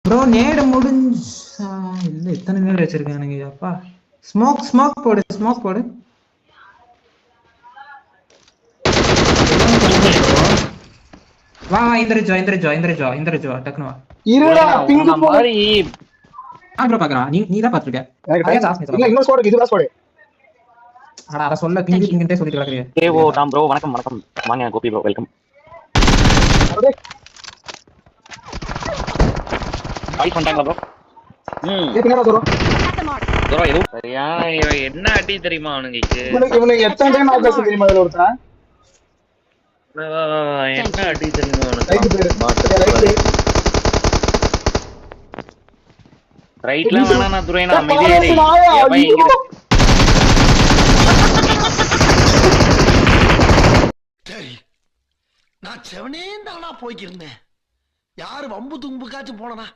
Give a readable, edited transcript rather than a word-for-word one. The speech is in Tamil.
ப்ரோ நேடு முடிஞ்சு இல்ல எத்தனை நேடு வச்சிருக்கானுங்க அப்பா. ஸ்மோக் போடு வா இந்திரஜோ டக்குனு வா. இருடா பிங்க் மாதிரி ப்ரோ பாக்குறான். நீ தான் பாத்துருக்க. இல்ல இன்னும் ஸ்குவாட் இதுதான் ஸ்குவாட். அட அத சொல்ல பிங்கிட்டே சொல்லிட்டு கிடக்குறியே. தேவோ டாம் ப்ரோ வணக்கம் வாங்க கோபி ப்ரோ வெல்கம். கால் பண்ணிட்டாங்களா ப்ரோ? ஏத்துங்கடா ப்ரோ. ப்ரோ ஏதோ சரியான என்ன அடி தெரியுமா அவனுக்கு? இவனுக்கு எத்தனை டைம் நான் பேச தெரியுமா இதுல ஒருத்தன்? என்ன அடி தெரியுமா ரைட்ல வேணா நான் துரைனா அமைதியே நான் செவனே தானா போய்க்கிருந்தேன். யாரு வம்பு தும்புக்காச்சும் போனா